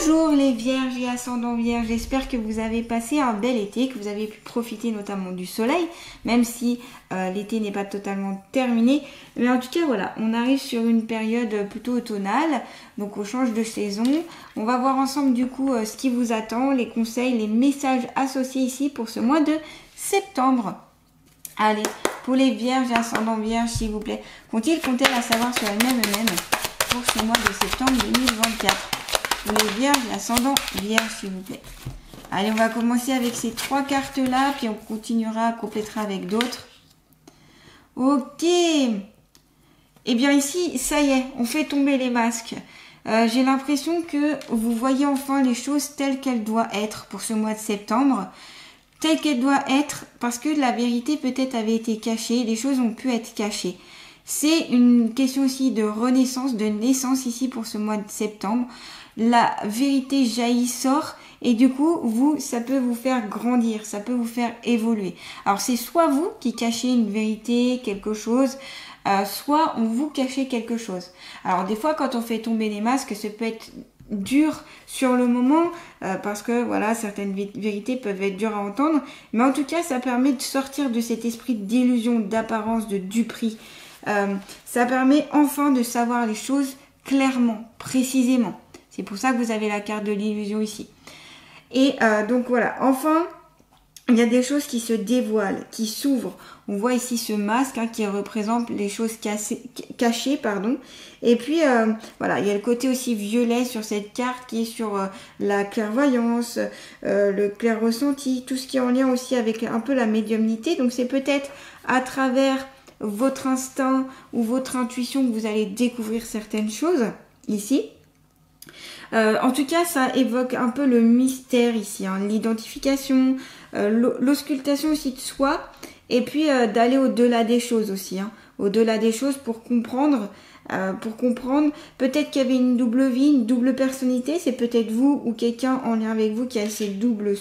Bonjour les vierges et ascendants vierges, j'espère que vous avez passé un bel été, que vous avez pu profiter notamment du soleil, même si l'été n'est pas totalement terminé. Mais en tout cas voilà, on arrive sur une période plutôt automnale, donc on change de saison. On va voir ensemble du coup ce qui vous attend, les conseils, les messages associés ici pour ce mois de septembre. Allez, pour les vierges et ascendants vierges s'il vous plaît, comptez-il à savoir sur elle-même pour ce mois de septembre 2024. Pour les vierges et ascendants vierges s'il vous plaît. Allez, on va commencer avec ces trois cartes là, puis on continuera, complétera avec d'autres. Ok. Eh bien ici, ça y est, on fait tomber les masques. J'ai l'impression que vous voyez enfin les choses telles qu'elles doivent être pour ce mois de septembre. Telle qu'elle doit être, parce que la vérité peut-être avait été cachée, les choses ont pu être cachées. C'est une question aussi de renaissance, de naissance ici pour ce mois de septembre. La vérité jaillit, sort, et du coup, ça peut vous faire grandir, ça peut vous faire évoluer. Alors c'est soit vous qui cachez une vérité, quelque chose, soit on vous cachez quelque chose. Alors des fois, quand on fait tomber les masques, ça peut être dur sur le moment parce que voilà, certaines vérités peuvent être dures à entendre, mais en tout cas ça permet de sortir de cet esprit d'illusion, d'apparence, de duperie. Ça permet enfin de savoir les choses clairement, précisément. C'est pour ça que vous avez la carte de l'illusion ici. Et donc voilà, enfin il y a des choses qui se dévoilent, qui s'ouvrent. On voit ici ce masque qui représente les choses cachées, pardon. Et puis voilà, il y a le côté aussi violet sur cette carte qui est sur la clairvoyance, le clair ressenti, tout ce qui est en lien aussi avec un peu la médiumnité. Donc c'est peut-être à travers votre instinct ou votre intuition que vous allez découvrir certaines choses ici. En tout cas, ça évoque un peu le mystère ici, l'identification, l'auscultation aussi de soi, et puis d'aller au-delà des choses aussi, au-delà des choses pour comprendre peut-être qu'il y avait une double vie, une double personnalité, c'est peut-être vous ou quelqu'un en lien avec vous qui a ce double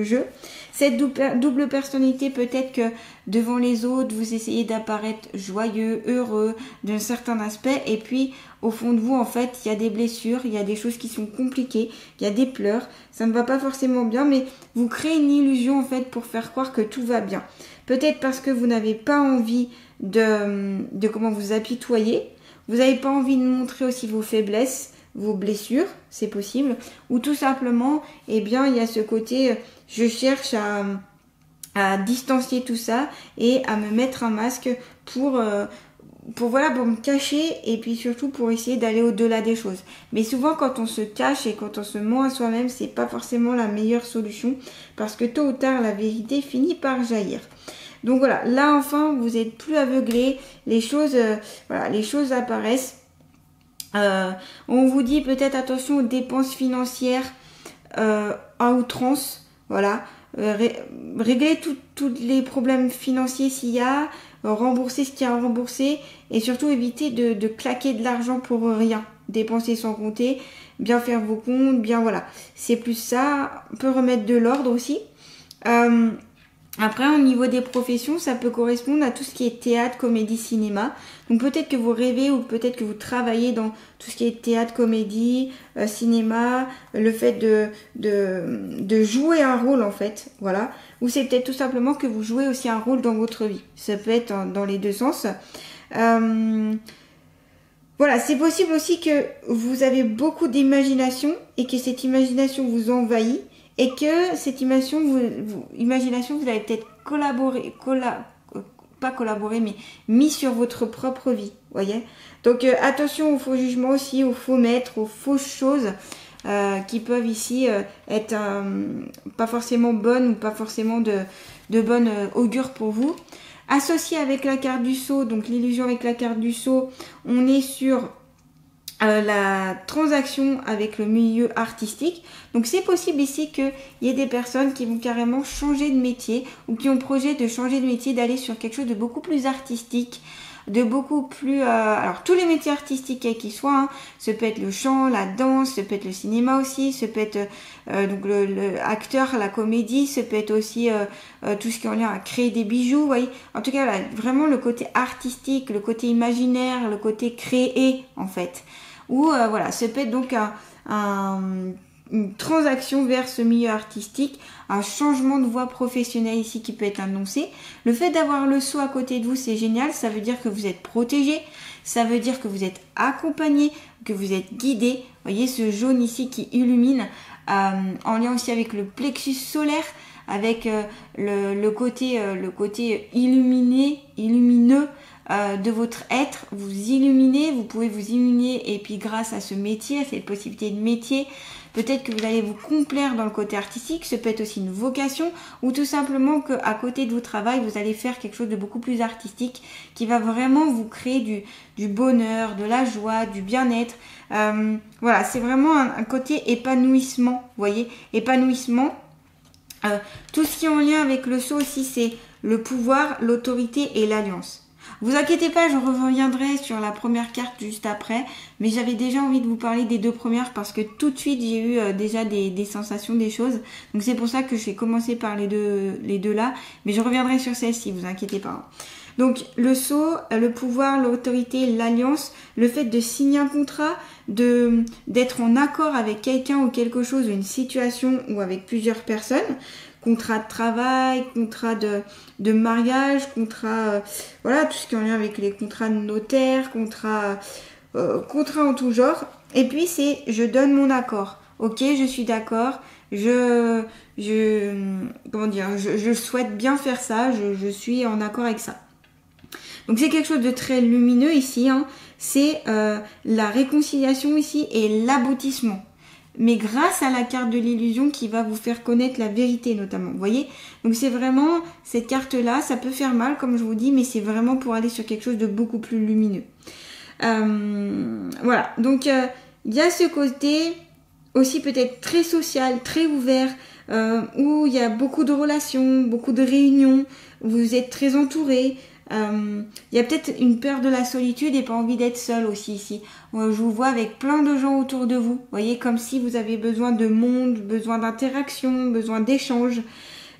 jeu. Cette double personnalité, peut-être que devant les autres, vous essayez d'apparaître joyeux, heureux, d'un certain aspect, et puis au fond de vous, en fait, il y a des blessures, il y a des choses qui sont compliquées, il y a des pleurs, ça ne va pas forcément bien, mais vous créez une illusion, en fait, pour faire croire que tout va bien. Peut-être parce que vous n'avez pas envie de comment vous apitoyer, vous n'avez pas envie de montrer aussi vos faiblesses, vos blessures, c'est possible, ou tout simplement, eh bien, il y a ce côté, je cherche à distancier tout ça et à me mettre un masque pour me cacher et puis surtout pour essayer d'aller au-delà des choses. Mais souvent, quand on se cache et quand on se ment à soi-même, c'est pas forcément la meilleure solution parce que tôt ou tard, la vérité finit par jaillir. Donc voilà, là enfin, vous êtes plus aveuglé, les choses apparaissent. On vous dit peut-être attention aux dépenses financières à outrance, voilà. Régler tous les problèmes financiers s'il y a, rembourser ce qu'il y a à rembourser et surtout éviter de claquer de l'argent pour rien, dépenser sans compter, bien faire vos comptes, bien voilà. C'est plus ça, on peut remettre de l'ordre aussi. Après, au niveau des professions, ça peut correspondre à tout ce qui est théâtre, comédie, cinéma. Donc peut-être que vous rêvez ou peut-être que vous travaillez dans tout ce qui est théâtre, comédie, cinéma, le fait de jouer un rôle en fait, voilà. Ou c'est peut-être tout simplement que vous jouez aussi un rôle dans votre vie. Ça peut être dans les deux sens. Voilà, c'est possible aussi que vous avez beaucoup d'imagination et que cette imagination vous envahit. Et que cette imagination, vous avez peut-être mis sur votre propre vie, voyez. Donc attention aux faux jugements aussi, aux faux maîtres, aux fausses choses qui peuvent ici être pas forcément bonnes ou pas forcément de bonne augure pour vous. Associé avec la carte du sceau, donc l'illusion avec la carte du sceau, on est sur la transaction avec le milieu artistique. Donc c'est possible ici qu'il y ait des personnes qui vont carrément changer de métier ou qui ont projet de changer de métier, d'aller sur quelque chose de beaucoup plus artistique, de beaucoup plus... alors tous les métiers artistiques quels qu'ils soient, ça peut être le chant, la danse, ça peut être le cinéma aussi, ça peut être donc le acteur, la comédie, ça peut être aussi tout ce qui est en lien à créer des bijoux, vous voyez. En tout cas, là, vraiment le côté artistique, le côté imaginaire, le côté créé en fait. Ou voilà, ça peut être donc une transaction vers ce milieu artistique, un changement de voie professionnelle ici qui peut être annoncé. Le fait d'avoir le sceau à côté de vous, c'est génial, ça veut dire que vous êtes protégé, ça veut dire que vous êtes accompagné, que vous êtes guidé. Vous voyez ce jaune ici qui illumine, en lien aussi avec le plexus solaire, avec le côté lumineux de votre être. Vous illuminez, vous pouvez vous illuminer, et puis grâce à ce métier, à cette possibilité de métier, peut-être que vous allez vous complaire dans le côté artistique. Ce peut être aussi une vocation, ou tout simplement qu'à côté de votre travail, vous allez faire quelque chose de beaucoup plus artistique qui va vraiment vous créer du bonheur, de la joie, du bien-être. Voilà, c'est vraiment un côté épanouissement, vous voyez, épanouissement. Tout ce qui est en lien avec le sceau aussi, c'est le pouvoir, l'autorité et l'alliance. Vous inquiétez pas, je reviendrai sur la première carte juste après, mais j'avais déjà envie de vous parler des deux premières parce que tout de suite j'ai eu déjà des sensations, des choses. Donc c'est pour ça que je vais commencer par les deux là, mais je reviendrai sur celle-ci, vous inquiétez pas. Donc le sceau, le pouvoir, l'autorité, l'alliance, le fait de signer un contrat, d'être en accord avec quelqu'un ou quelque chose, une situation ou avec plusieurs personnes, contrat de travail, contrat de mariage, contrat, voilà, tout ce qui est en lien avec les contrats de notaire, contrat en tout genre. Et puis c'est je donne mon accord. Ok, je suis d'accord, je souhaite bien faire ça, je suis en accord avec ça. Donc c'est quelque chose de très lumineux ici, hein. C'est la réconciliation ici et l'aboutissement. Mais grâce à la carte de l'illusion qui va vous faire connaître la vérité notamment, vous voyez. Donc c'est vraiment cette carte-là, ça peut faire mal comme je vous dis, mais c'est vraiment pour aller sur quelque chose de beaucoup plus lumineux. Voilà, donc il y a ce côté aussi peut-être très social, très ouvert, où il y a beaucoup de relations, beaucoup de réunions, où vous êtes très entouré. Il y a peut-être une peur de la solitude et pas envie d'être seul aussi ici. Je vous vois avec plein de gens autour de vous. Vous voyez, comme si vous avez besoin de monde, besoin d'interaction, besoin d'échange.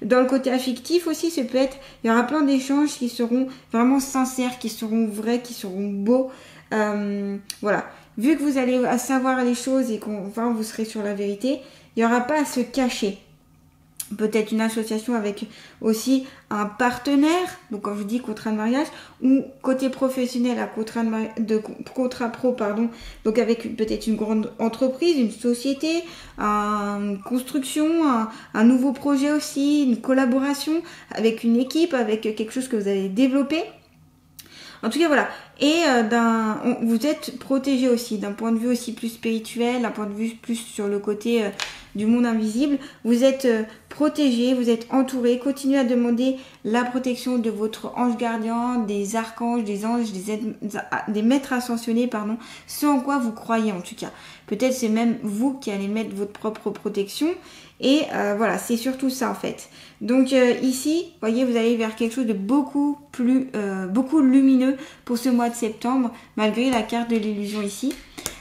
Dans le côté affectif aussi, ça peut être, il y aura plein d'échanges qui seront vraiment sincères, qui seront vrais, qui seront beaux. Voilà. Vu que vous allez savoir les choses et qu'enfin vous serez sur la vérité, il n'y aura pas à se cacher. Peut-être une association avec aussi un partenaire, donc quand je dis contrat de mariage, ou côté professionnel à contrat pro, pardon, donc avec peut-être une grande entreprise, une société, une construction, un nouveau projet aussi, une collaboration avec une équipe, avec quelque chose que vous allez développer. En tout cas, voilà. Et vous êtes protégé aussi, d'un point de vue aussi plus spirituel, d'un point de vue plus sur le côté du monde invisible. Vous êtes protégé, vous êtes entouré. Continuez à demander la protection de votre ange gardien, des archanges, des anges, des maîtres ascensionnés, pardon. Ce en quoi vous croyez en tout cas. Peut-être c'est même vous qui allez mettre votre propre protection. Et voilà, c'est surtout ça en fait. Donc ici, vous voyez, vous allez vers quelque chose de beaucoup lumineux pour ce mois de septembre, malgré la carte de l'illusion ici.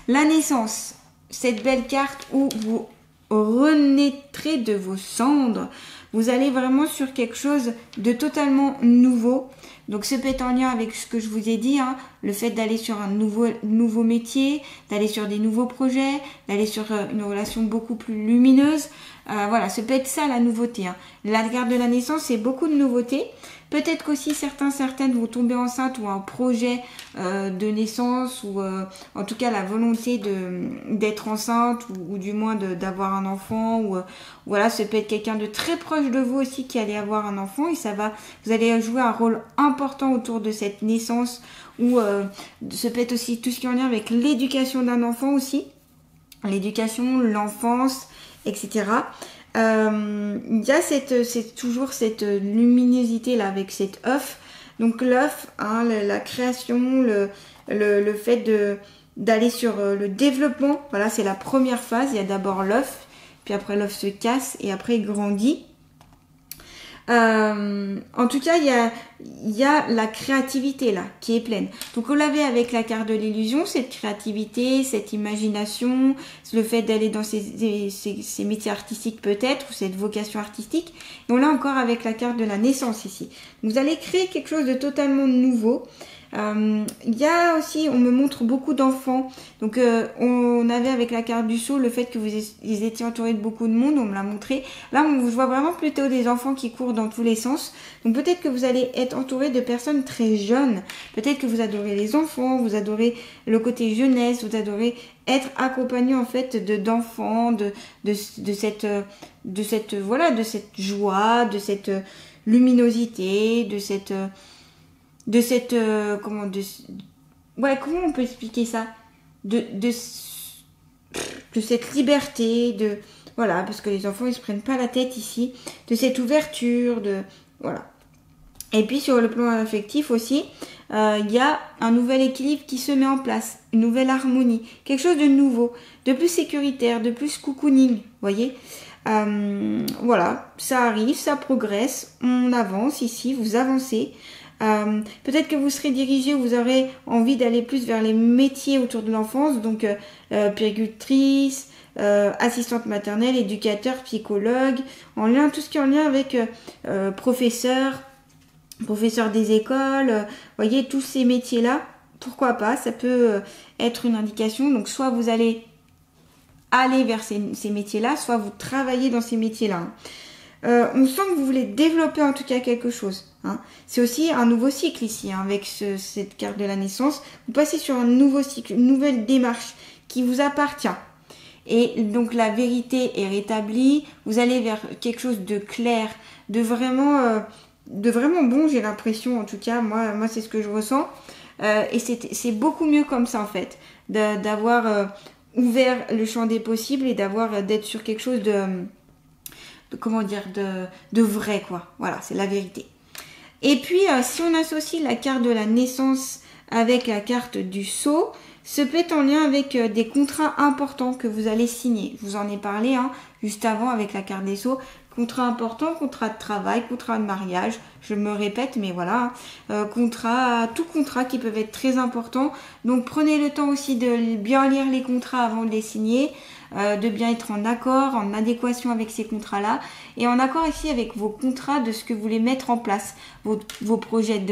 La naissance, cette belle carte où vous renaîtrez de vos cendres. Vous allez vraiment sur quelque chose de totalement nouveau. Donc ce peut être en lien avec ce que je vous ai dit, hein, le fait d'aller sur un nouveau métier, d'aller sur des nouveaux projets, d'aller sur une relation beaucoup plus lumineuse. Voilà, ça peut être ça la nouveauté. Hein. La carte de la naissance, c'est beaucoup de nouveautés. Peut-être qu'aussi certaines vont tomber enceintes ou un projet de naissance ou en tout cas la volonté d'être enceinte ou du moins d'avoir un enfant. Ou voilà, ça peut être quelqu'un de très proche de vous aussi qui allait avoir un enfant et vous allez jouer un rôle important autour de cette naissance ou ça peut être aussi tout ce qui est en lien avec l'éducation d'un enfant aussi. L'éducation, l'enfance, etc. Il y a toujours cette luminosité là avec cet œuf. Donc l'œuf, hein, la création, le fait d'aller sur le développement. Voilà, c'est la première phase. Il y a d'abord l'œuf, puis après l'œuf se casse et après il grandit. En tout cas, il il y a la créativité là qui est pleine. Donc on l'avait avec la carte de l'illusion, cette créativité, cette imagination, le fait d'aller dans ces métiers artistiques peut-être, ou cette vocation artistique. Et on l'a encore avec la carte de la naissance ici. Vous allez créer quelque chose de totalement nouveau. Il y a aussi, on me montre beaucoup d'enfants. Donc on avait avec la carte du sceau le fait que ils étiez entourés de beaucoup de monde, on me l'a montré. Là je vois vraiment plutôt des enfants qui courent dans tous les sens. Donc peut-être que vous allez être entouré de personnes très jeunes. Peut-être que vous adorez les enfants, vous adorez le côté jeunesse, vous adorez être accompagné en fait d'enfants, de cette joie, de cette luminosité, comment on peut expliquer ça, de cette liberté, voilà, parce que les enfants ils se prennent pas la tête ici, de cette ouverture, voilà. Et puis sur le plan affectif aussi, il y a un nouvel équilibre qui se met en place, une nouvelle harmonie, quelque chose de nouveau, de plus sécuritaire, de plus cocooning, voyez. Voilà, ça arrive, ça progresse, on avance ici, vous avancez. Peut-être que vous serez dirigé, vous aurez envie d'aller plus vers les métiers autour de l'enfance, donc puéricultrice, assistante maternelle, éducateur, psychologue, tout ce qui est en lien avec professeur des écoles, voyez, tous ces métiers-là, pourquoi pas, ça peut être une indication. Donc soit vous allez aller vers ces métiers-là, soit vous travaillez dans ces métiers-là. On sent que vous voulez développer en tout cas quelque chose. C'est aussi un nouveau cycle ici, avec cette carte de la naissance. Vous passez sur un nouveau cycle, une nouvelle démarche qui vous appartient. Et donc la vérité est rétablie. Vous allez vers quelque chose de clair, de vraiment bon, j'ai l'impression, en tout cas, moi c'est ce que je ressens. Et c'est beaucoup mieux comme ça en fait, d'avoir ouvert le champ des possibles et d'être sur quelque chose de vrai, quoi. Voilà, c'est la vérité. Et puis, si on associe la carte de la naissance avec la carte du sceau, ce peut être en lien avec des contrats importants que vous allez signer. Je vous en ai parlé juste avant avec la carte des sceaux. Contrat important, contrat de travail, contrat de mariage, je me répète, mais voilà, tout contrat qui peuvent être très importants. Donc prenez le temps aussi de bien lire les contrats avant de les signer, de bien être en accord, en adéquation avec ces contrats-là, et en accord ici avec vos contrats de ce que vous voulez mettre en place, vos projets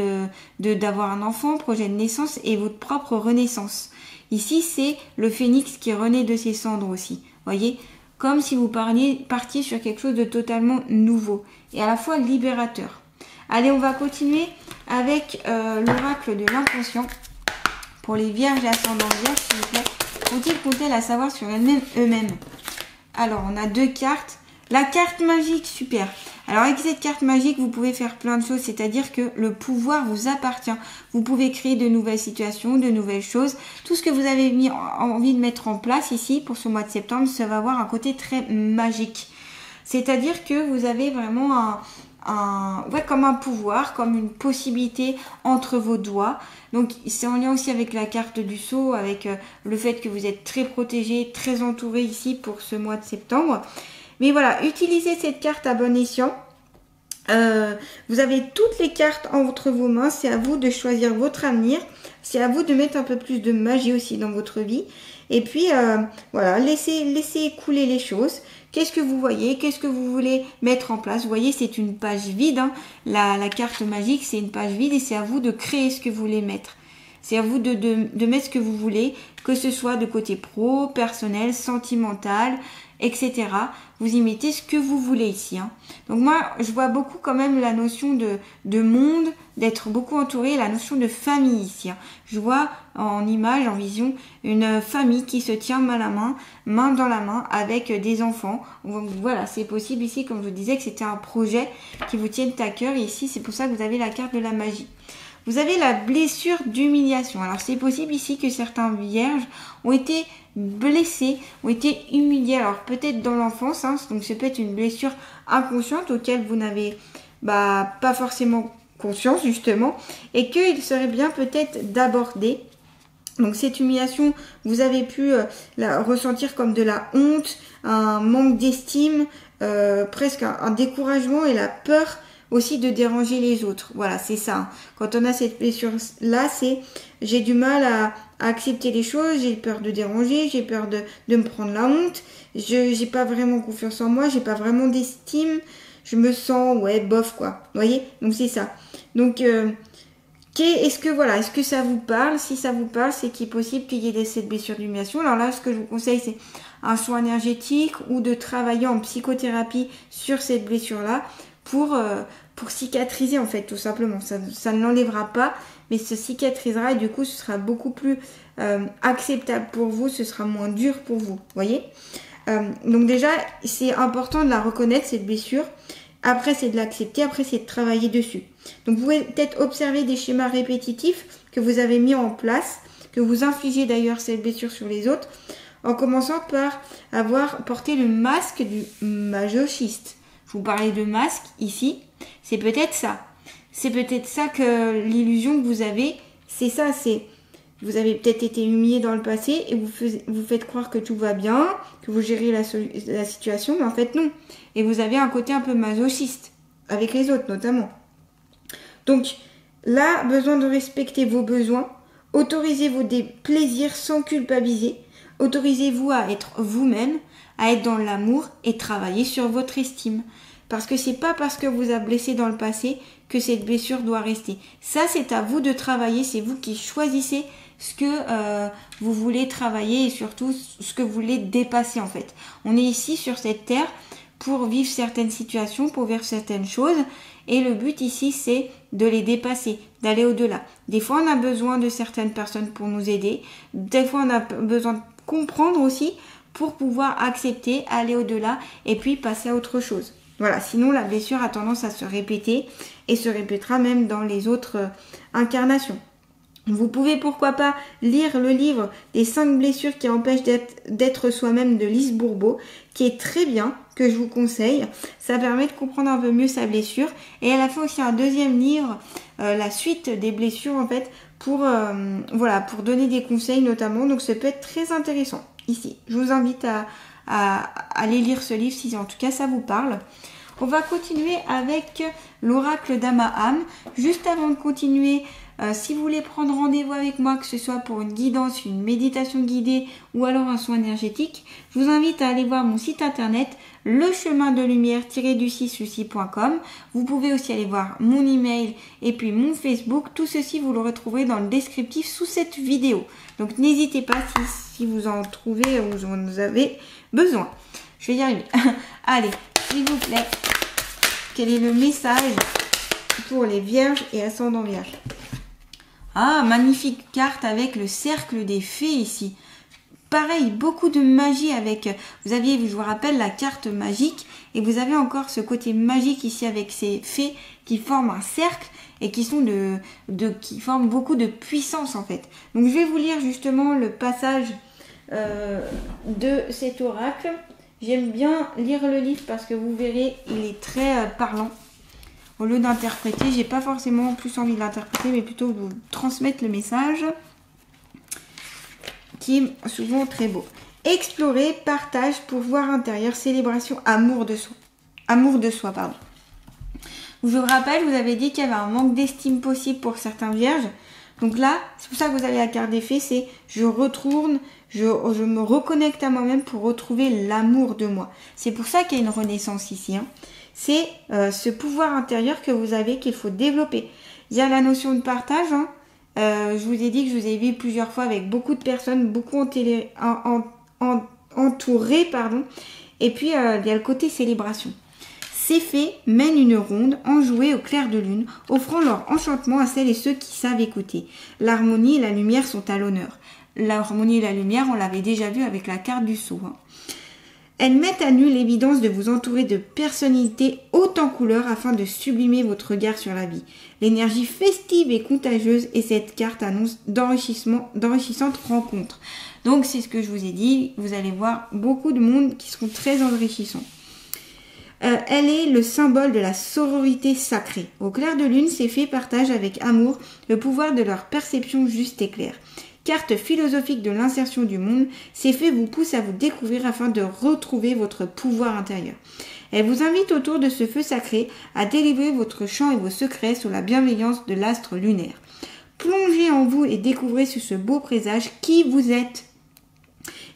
d'avoir un enfant, projet de naissance et votre propre renaissance. Ici, c'est le phénix qui renaît de ses cendres aussi, voyez, comme si vous partiez sur quelque chose de totalement nouveau et à la fois libérateur. Allez, on va continuer avec l'oracle de l'inconscient pour les vierges et ascendants vierges, s'il vous plaît. Faut-il compter la savoir sur eux-mêmes? Alors, on a deux cartes. La carte magique, super. Alors, avec cette carte magique, vous pouvez faire plein de choses, c'est-à-dire que le pouvoir vous appartient. Vous pouvez créer de nouvelles situations, de nouvelles choses. Tout ce que vous avez envie de mettre en place ici pour ce mois de septembre, ça va avoir un côté très magique. C'est-à-dire que vous avez vraiment comme un pouvoir, comme une possibilité entre vos doigts. Donc c'est en lien aussi avec la carte du sceau, avec le fait que vous êtes très protégé, très entouré ici pour ce mois de septembre. Mais voilà, utilisez cette carte à bon escient. Vous avez toutes les cartes entre vos mains, c'est à vous de choisir votre avenir, c'est à vous de mettre un peu plus de magie aussi dans votre vie. Et puis voilà, laissez couler les choses. Qu'est-ce que vous voyez? Qu'est-ce que vous voulez mettre en place? Vous voyez, c'est une page vide. La carte magique, c'est une page vide et c'est à vous de créer ce que vous voulez mettre. C'est à vous de mettre ce que vous voulez, que ce soit de côté pro, personnel, sentimental, etc. Vous y mettez ce que vous voulez ici. Donc moi, je vois beaucoup quand même la notion de monde, d'être beaucoup entouré, la notion de famille ici. Je vois en image, en vision, une famille qui se tient main dans la main avec des enfants. Donc voilà, c'est possible ici, comme je vous disais, que c'était un projet qui vous tienne à cœur. Et ici, c'est pour ça que vous avez la carte de la magie. Vous avez la blessure d'humiliation. Alors c'est possible ici que certains vierges ont été blessés, ont été humiliés. Alors peut-être dans l'enfance, donc c'est peut-être une blessure inconsciente auquel vous n'avez pas forcément conscience justement, et qu'il serait bien peut-être d'aborder. Donc cette humiliation, vous avez pu la ressentir comme de la honte, un manque d'estime, presque un découragement et la peur aussi de déranger les autres. Voilà, c'est ça. Hein. Quand on a cette blessure-là, c'est j'ai du mal à accepter les choses, j'ai peur de déranger, j'ai peur de me prendre la honte, j'ai pas vraiment confiance en moi, j'ai pas vraiment d'estime, je me sens, ouais, bof, quoi. Vous voyez? Donc, c'est ça. Donc, est-ce que ça vous parle? Si ça vous parle, c'est qu'il est possible qu'il y ait cette blessure d'humiliation. Alors là, ce que je vous conseille, c'est un soin énergétique ou de travailler en psychothérapie sur cette blessure-là pour cicatriser, en fait, tout simplement. Ça ne l'enlèvera pas, mais ça cicatrisera et du coup, ce sera beaucoup plus acceptable pour vous, ce sera moins dur pour vous, voyez? Donc déjà, c'est important de la reconnaître, cette blessure. Après, c'est de l'accepter. Après, c'est de travailler dessus. Donc, vous pouvez peut-être observer des schémas répétitifs que vous avez mis en place, que vous infligez d'ailleurs cette blessure sur les autres, en commençant par avoir porté le masque du masochiste. Je vous parlais de masque ici. C'est peut-être ça. C'est peut-être ça que l'illusion que vous avez, c'est ça, c'est... Vous avez peut-être été humilié dans le passé et vous faites croire que tout va bien, que vous gérez la situation, mais en fait non. Et vous avez un côté un peu masochiste, avec les autres notamment. Donc là, besoin de respecter vos besoins, autorisez-vous des plaisirs sans culpabiliser, autorisez-vous à être vous-même, à être dans l'amour et travailler sur votre estime. Parce que c'est pas parce que vous avez blessé dans le passé que cette blessure doit rester. Ça, c'est à vous de travailler, c'est vous qui choisissez ce que vous voulez travailler et surtout ce que vous voulez dépasser en fait. On est ici sur cette terre pour vivre certaines situations, pour vivre certaines choses et le but ici c'est de les dépasser, d'aller au-delà. Des fois on a besoin de certaines personnes pour nous aider, des fois on a besoin de comprendre aussi pour pouvoir accepter, aller au-delà et puis passer à autre chose. Voilà, sinon la blessure a tendance à se répéter et se répétera même dans les autres incarnations. Vous pouvez pourquoi pas lire le livre des 5 blessures qui empêchent d'être soi-même de Lise Bourbeau, qui est très bien, que je vous conseille. Ça permet de comprendre un peu mieux sa blessure. Et elle a fait aussi un deuxième livre, la suite des blessures en fait, pour donner des conseils notamment. Donc ça peut être très intéressant ici. Je vous invite à aller lire ce livre si en tout cas ça vous parle. On va continuer avec l'oracle d'Amaham. Juste avant de continuer, si vous voulez prendre rendez-vous avec moi, que ce soit pour une guidance, une méditation guidée ou alors un soin énergétique, je vous invite à aller voir mon site internet lechemindelumière-du6souci.com. Vous pouvez aussi aller voir mon email et puis mon Facebook. Tout ceci, vous le retrouverez dans le descriptif sous cette vidéo. Donc n'hésitez pas si vous en trouvez ou vous en avez besoin. Je vais y arriver. Allez, s'il vous plaît, quel est le message pour les vierges et ascendants vierges? Ah, magnifique carte avec le cercle des fées ici. Pareil, beaucoup de magie avec... Vous aviez, je vous rappelle, la carte magique. Et vous avez encore ce côté magique ici avec ces fées qui forment un cercle et qui sont qui forment beaucoup de puissance en fait. Donc je vais vous lire justement le passage de cet oracle. J'aime bien lire le livre parce que vous verrez, il est très parlant. Au lieu d'interpréter, j'ai pas forcément plus envie de l'interpréter, mais plutôt de vous transmettre le message qui est souvent très beau. Explorer, partage, pouvoir intérieur, célébration, amour de soi. Amour de soi, pardon. Je vous rappelle, vous avez dit qu'il y avait un manque d'estime possible pour certains vierges. Donc là, c'est pour ça que vous avez la carte des fées, c'est je retourne, je me reconnecte à moi-même pour retrouver l'amour de moi. C'est pour ça qu'il y a une renaissance ici. Hein. C'est ce pouvoir intérieur que vous avez qu'il faut développer. Il y a la notion de partage. Hein. Je vous ai dit que je vous ai vu plusieurs fois avec beaucoup de personnes, beaucoup entourées, pardon. Et puis, il y a le côté célébration. Ces fées mènent une ronde enjouée au clair de lune, offrant leur enchantement à celles et ceux qui savent écouter. L'harmonie et la lumière sont à l'honneur. L'harmonie et la lumière, on l'avait déjà vu avec la carte du sceau. Hein. Elles mettent à nu l'évidence de vous entourer de personnalités hautes en couleurs afin de sublimer votre regard sur la vie. L'énergie festive et contagieuse et cette carte annonce d'enrichissantes rencontres. Donc c'est ce que je vous ai dit, vous allez voir beaucoup de monde qui seront très enrichissants. Elle est le symbole de la sororité sacrée. Au clair de lune, ces fées partagent avec amour le pouvoir de leur perception juste et claire. Carte philosophique de l'insertion du monde, ces fées vous poussent à vous découvrir afin de retrouver votre pouvoir intérieur. Elle vous invite autour de ce feu sacré à délivrer votre chant et vos secrets sous la bienveillance de l'astre lunaire. Plongez en vous et découvrez sous ce beau présage qui vous êtes.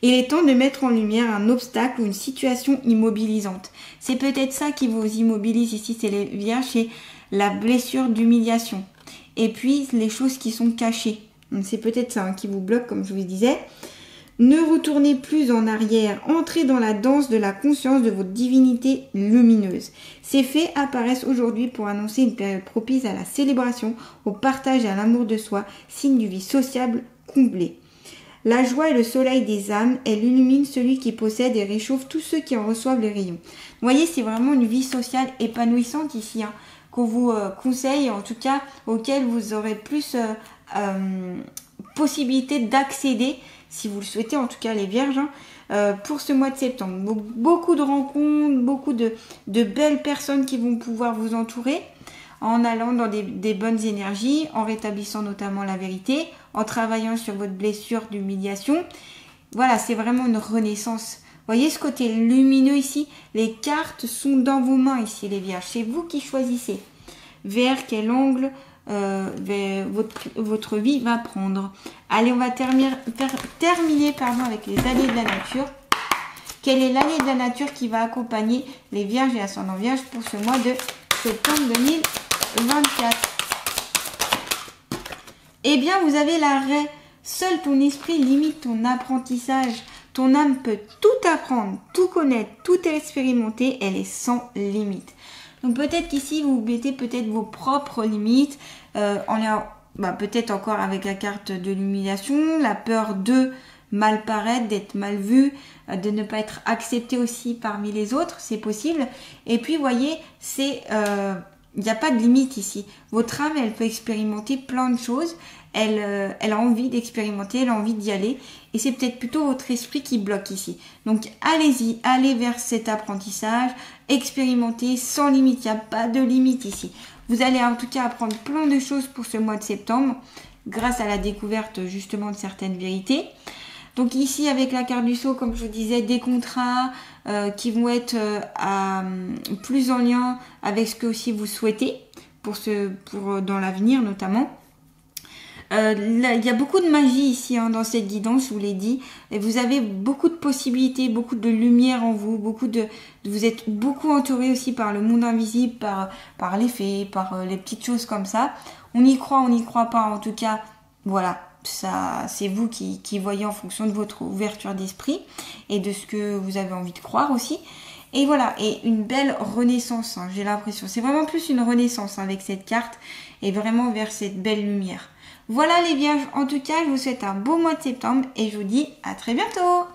Il est temps de mettre en lumière un obstacle ou une situation immobilisante. C'est peut-être ça qui vous immobilise ici, c'est les vierges, c'est la blessure d'humiliation. Et puis les choses qui sont cachées. C'est peut-être ça qui vous bloque, comme je vous disais. Ne retournez plus en arrière, entrez dans la danse de la conscience de votre divinité lumineuse. Ces faits apparaissent aujourd'hui pour annoncer une période propice à la célébration, au partage et à l'amour de soi, signe du vie sociable comblé. La joie est le soleil des âmes, elle illumine celui qui possède et réchauffe tous ceux qui en reçoivent les rayons. Vous voyez, c'est vraiment une vie sociale épanouissante ici, qu'on vous conseille, en tout cas, auquel vous aurez plus possibilité d'accéder, si vous le souhaitez, en tout cas les vierges, pour ce mois de septembre. Donc, beaucoup de rencontres, beaucoup de belles personnes qui vont pouvoir vous entourer en allant dans des bonnes énergies, en rétablissant notamment la vérité, en travaillant sur votre blessure d'humiliation. Voilà, c'est vraiment une renaissance. Vous voyez ce côté lumineux ici? Les cartes sont dans vos mains ici, les vierges. C'est vous qui choisissez vers quel angle votre vie va prendre. Allez, on va terminer avec les alliés de la nature. Quel est l'allié de la nature qui va accompagner les vierges et ascendants vierges pour ce mois de septembre 2024? Eh bien, vous avez l'arrêt. Seul ton esprit limite ton apprentissage. Ton âme peut tout apprendre, tout connaître, tout expérimenter. Elle est sans limite. Donc peut-être qu'ici, vous mettez peut-être vos propres limites. Peut-être encore avec la carte de l'humiliation, la peur de mal paraître, d'être mal vu, de ne pas être accepté aussi parmi les autres. C'est possible. Et puis, vous voyez, il n'y a pas de limite ici. Votre âme, elle peut expérimenter plein de choses. Elle a envie d'expérimenter, elle a envie d'y aller. Et c'est peut-être plutôt votre esprit qui bloque ici. Donc, allez-y, allez vers cet apprentissage. Expérimentez sans limite. Il n'y a pas de limite ici. Vous allez en tout cas apprendre plein de choses pour ce mois de septembre grâce à la découverte justement de certaines vérités. Donc ici, avec la carte du sceau, comme je vous disais, des contrats qui vont être plus en lien avec ce que aussi vous souhaitez pour dans l'avenir notamment. Il y a beaucoup de magie ici dans cette guidance, je vous l'ai dit. Et vous avez beaucoup de possibilités, beaucoup de lumière en vous, vous êtes beaucoup entouré aussi par le monde invisible, par les fées, par les petites choses comme ça. On y croit, on n'y croit pas, en tout cas, voilà. Ça, c'est vous qui voyez en fonction de votre ouverture d'esprit et de ce que vous avez envie de croire aussi. Et voilà, et une belle renaissance, j'ai l'impression. C'est vraiment plus une renaissance avec cette carte et vraiment vers cette belle lumière. Voilà les vierges, en tout cas, je vous souhaite un beau mois de septembre et je vous dis à très bientôt.